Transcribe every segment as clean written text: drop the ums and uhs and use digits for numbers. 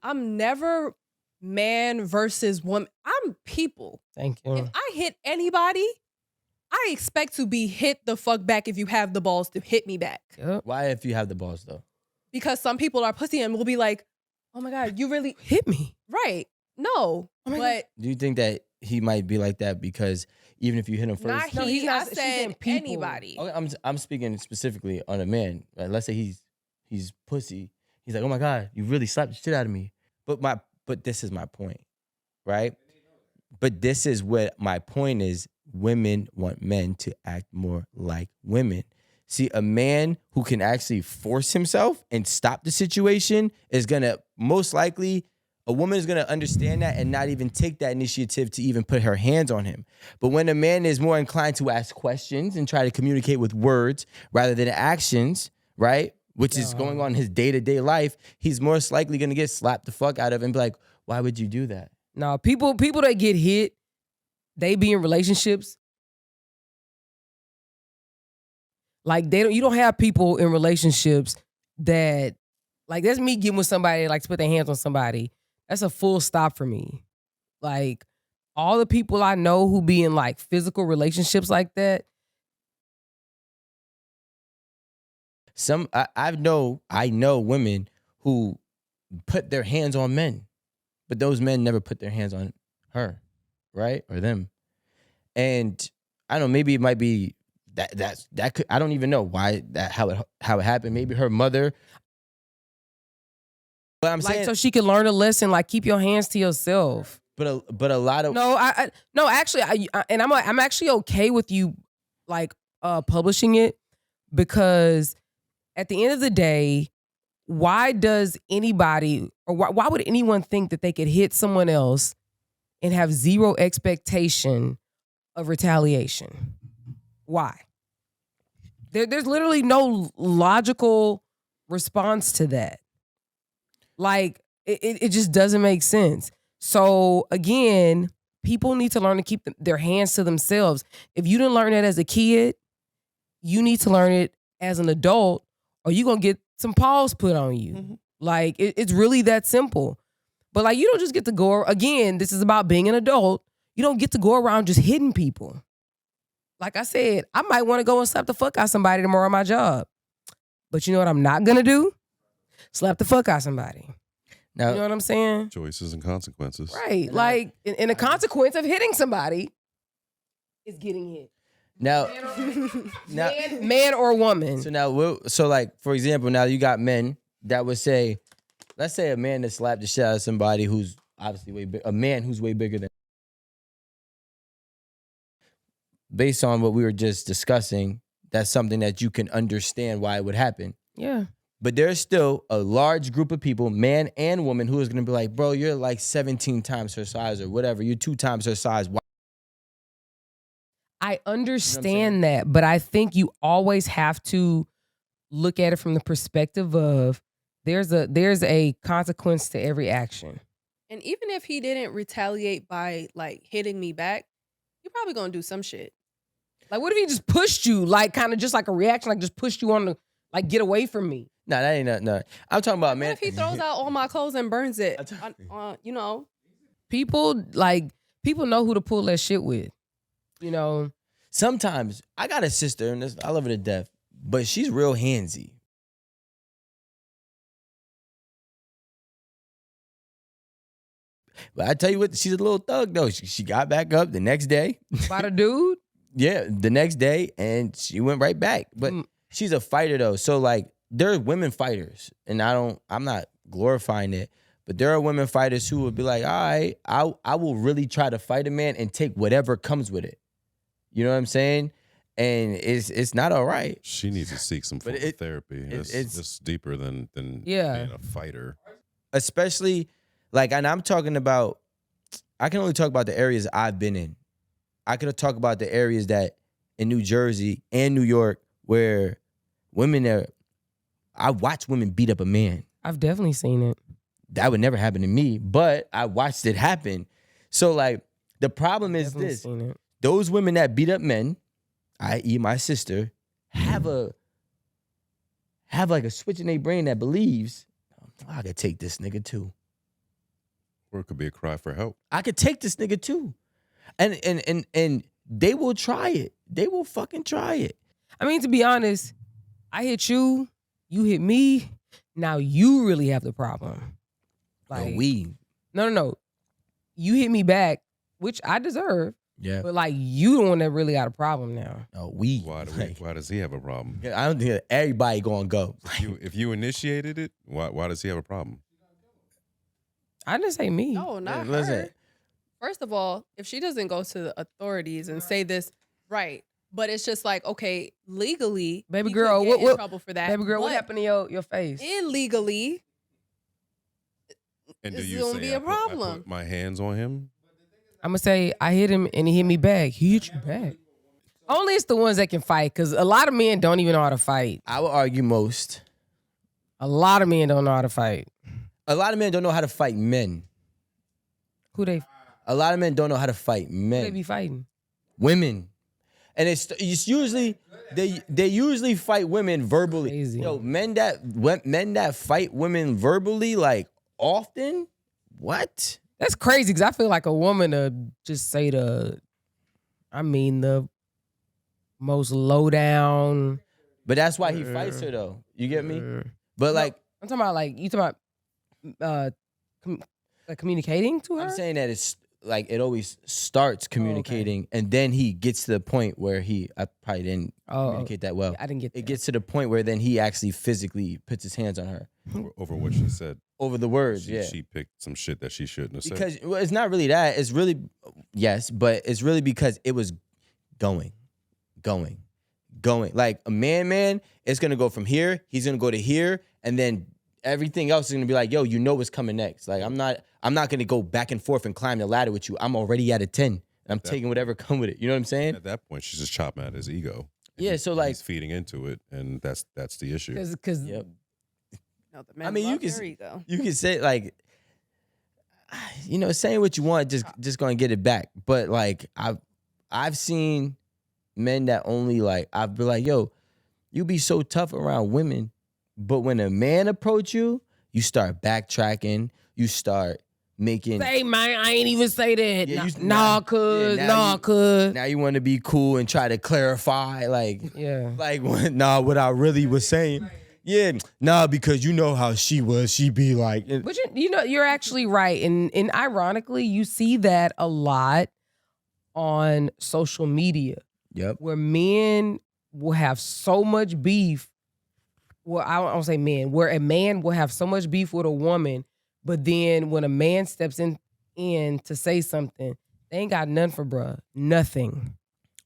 I'm never man versus woman. I'm people. Thank you. If I hit anybody, I expect to be hit the fuck back if you have the balls to hit me back. Yep. Why if you have the balls though? Because some people are pussy and will be like, oh my God, you really hit me. Right. No. Oh my but Do you think that he might be like that because even if you hit him first? not No, he's he, not- I she's saying said people. anybody. Okay, I'm speaking specifically on a man. Like, let's say he's pussy. He's like, oh my God, you really slapped the shit out of me. But this is my point, right? But this is what my point is. Women want men to act more like women. See, a man who can actually force himself and stop the situation is gonna most likely, a woman is gonna understand that and not even take that initiative to even put her hands on him. But when a man is more inclined to ask questions and try to communicate with words rather than actions, right? Which is going on in his day-to-day life, he's most likely gonna get slapped the fuck out of and be like, why would you do that? No, people that get hit, they be in relationships. Like you don't have people in relationships that, like, that's me getting with somebody that likes to put their hands on somebody. That's a full stop for me. Like, all the people I know who be in like physical relationships like that. I know women who put their hands on men, but those men never put their hands on her, right? Or them. And I don't know, maybe it might be that could, I don't even know why how it happened. Maybe her mother. But I'm Like, saying, so she can learn a lesson, like, keep your hands to yourself. but a lot of No, no, actually, I'm actually okay with you, like, publishing it, because at the end of the day, why does anybody, or why would anyone think that they could hit someone else and have zero expectation of retaliation? Why? There's literally no logical response to that. Like, it just doesn't make sense. So again, people need to learn to keep their hands to themselves. If you didn't learn that as a kid, you need to learn it as an adult, or you're going to get some paws put on you. Mhm. Like, it's really that simple. But like, you don't just get to go, again, this is about being an adult. You don't get to go around just hitting people. Like I said, I might want to go and slap the fuck out somebody tomorrow at my job. But you know what I'm not going to do? Slap the fuck out somebody. now, You know what I'm saying? Choices and consequences. Right. Like, and the consequence of hitting somebody is getting hit. now, now, Man or woman. so now, so like, for example, now you got men that would say, let's say a man that slapped the shit out of somebody who's obviously way big, a man who's way bigger than. Based on what we were just discussing, that's something that you can understand why it would happen. Yeah. But there's still a large group of people, man and woman, who is going to be like, bro, you're like 17 times her size or whatever. You're 2 times her size. Why? I understand that, but I think you always have to look at it from the perspective of there's a consequence to every action. And even if he didn't retaliate by like hitting me back, you're probably gonna do some shit. Like, what if he just pushed you, like, kind of just like a reaction, like just pushed you on the, like, get away from me? No, that ain't no. I'm talking about, What man. if he throws out all my clothes and burns it? You know, People know who to pull that shit with. You know, Sometimes I got a sister, and I love her to death, but she's real handsy. But I tell you what, she's a little thug though. She got back up the next day. by the dude. Yeah, the next day, and she went right back. But she's a fighter though, so like there are women fighters, and I'm not glorifying it, but there are women fighters who would be like, all right, I will really try to fight a man and take whatever comes with it. You know what I'm saying? And it's not all right. She needs to seek some form of therapy. It's deeper than Yeah. being a fighter. Especially like, and I'm talking about, I can only talk about the areas I've been in. I could talk about the areas that in New Jersey and New York where women are, I watch women beat up a man. I've definitely seen it. That would never happen to me, but I watched it happen. So like, the problem is Definitely this. seen it. Those women that beat up men, i.e. my sister, have like a switch in their brain that believes, oh, I could take this nigga too. Or it could be a cry for help. I could take this nigga too. And they will try it. They will fucking try it. I mean, to be honest, I hit you, you hit me. Now you really have the problem. Like No. You hit me back, which I deserve. Yeah. But like you the one that really got a problem now. No, Why does he have a problem? I don't think everybody gonna go. If you initiated it, why does he have a problem? I didn't say me. No, not her. Listen. First of all, if she doesn't go to the authorities and say this, right. But it's just like, okay, legally, Baby he girl, could get in what trouble for that. Baby girl, what But happened to your face? illegally, And do it's you gonna say be a I problem. put my hands on him? I'm gonna say I hit him and he hit me back. He hit you back. Only it's the ones that can fight, because a lot of men don't even know how to fight. I would argue most. A lot of men don't know how to fight. A lot of men don't know how to fight men. Who they A lot of men don't know how to fight men. be fighting? Women. And it's usually they usually fight women verbally. Crazy. Yo, men that fight women verbally like often. What? That's crazy, because I feel like a woman to just say the most low down. But that's why he fights her though. You get me? But like I'm talking about communicating to her. I'm saying that it's like it always starts communicating, and then he gets to the point where I probably didn't communicate that well. I didn't get that. It gets to the point where then he actually physically puts his hands on her Over what she said. over the words. She picked some shit that she shouldn't have said. Because it's not really that. It's really yes, but it's really because it was going. Like a man, it's gonna go from here. He's gonna go to here, and then everything else is gonna be like, yo, you know what's coming next. Like I'm not gonna go back and forth and climb the ladder with you. I'm already at a 10. And I'm taking whatever come with it. You know what I'm saying? At that point, she's just chopping at his ego. Yeah, so like he's feeding into it, and that's the issue. Because yep. No, the men I mean, love their ego. you can say like, you know, saying what you want just gonna get it back. But like I've seen men that only like I've been like, yo, you be so tough around women, but when a man approach you, you start backtracking, you start making. Say, man, I ain't even say that. Yeah, Could. Now you want to be cool and try to clarify, like what I really was saying. Yeah, because you know how she was. She be like, but you're actually right, and ironically, you see that a lot on social media. Yep. Where men will have so much beef. Well, I don't say men. Where a man will have so much beef with a woman, but then when a man steps in to say something, they ain't got nothing for bruh. Nothing.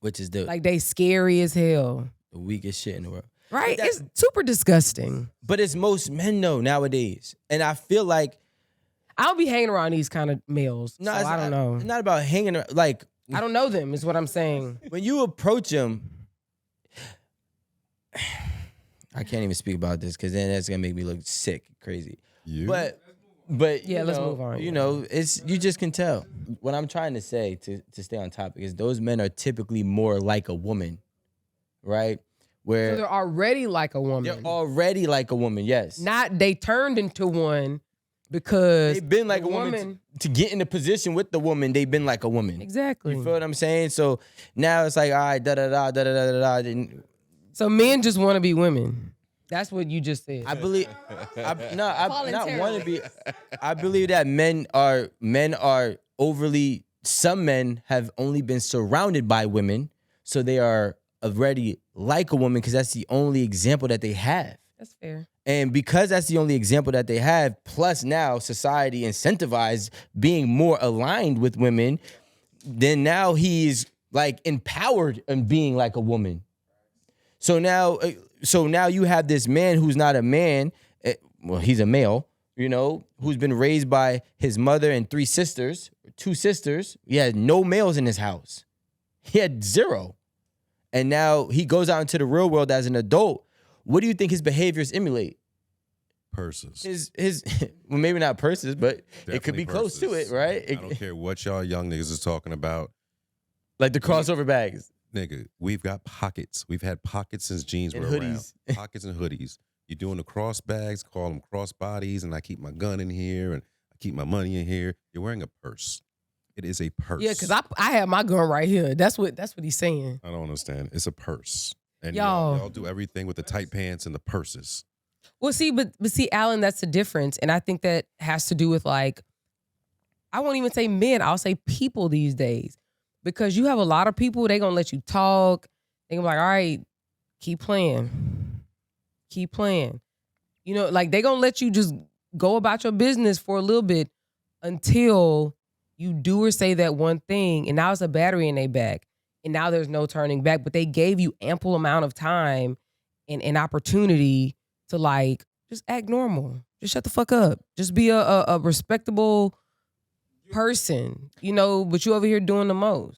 Which is like they scary as hell. The weakest shit in the world. Right? It's super disgusting. But it's most men though nowadays. And I feel like I don't be hanging around these kind of males. No, so I don't know. It's not about hanging around. Like I don't know them is what I'm saying. When you approach them, I can't even speak about this because then that's gonna make me look sick, crazy. But yeah, let's move on. You know, you just can tell. What I'm trying to say to stay on topic is those men are typically more like a woman, right? Where so they're already like a woman. They're already like a woman, yes. Not they turned into one because they've been like a woman to get in the position with the woman. They've been like a woman. Exactly. You feel what I'm saying? So now it's like, all right, da da da da da da da. So men just want to be women. That's what you just said. I believe. Not want to be. I believe that men are overly. Some men have only been surrounded by women, so they are already like a woman because that's the only example that they have. That's fair. And because that's the only example that they have, plus now society incentivized being more aligned with women, then now he's like empowered in being like a woman. So now you have this man who's not a man. Well, he's a male, you know, who's been raised by his mother and 2 sisters. He had no males in his house. He had 0. And now he goes out into the real world as an adult. What do you think his behaviors emulate? Purses. His well, maybe not purses, but Definitely it could be purses. close to it, right? I don't care what y'all young niggas is talking about. Like the crossover bags. Nigga, we've got pockets. We've had pockets since jeans were hoodies. around. Pockets and hoodies. You're doing the cross bags, call them cross bodies, and I keep my gun in here, and I keep my money in here. You're wearing a purse. It is a purse. Yeah, because I have my gun right here. That's what he's saying. I don't understand. It's a purse. And Y'all. y'all do everything with the tight pants and the purses. Well, see, but see, Alan, that's the difference. And I think that has to do with like, I won't even say men, I'll say people these days. Because you have a lot of people, they gonna let you talk. They gonna be like, all right, keep playing. Keep playing. You know, like they gonna let you just go about your business for a little bit until you do or say that one thing, and now it's a battery in their back. And now there's no turning back. But they gave you ample amount of time and opportunity to like just act normal. Just shut the fuck up. Just be a respectable person, you know, but you over here doing the most.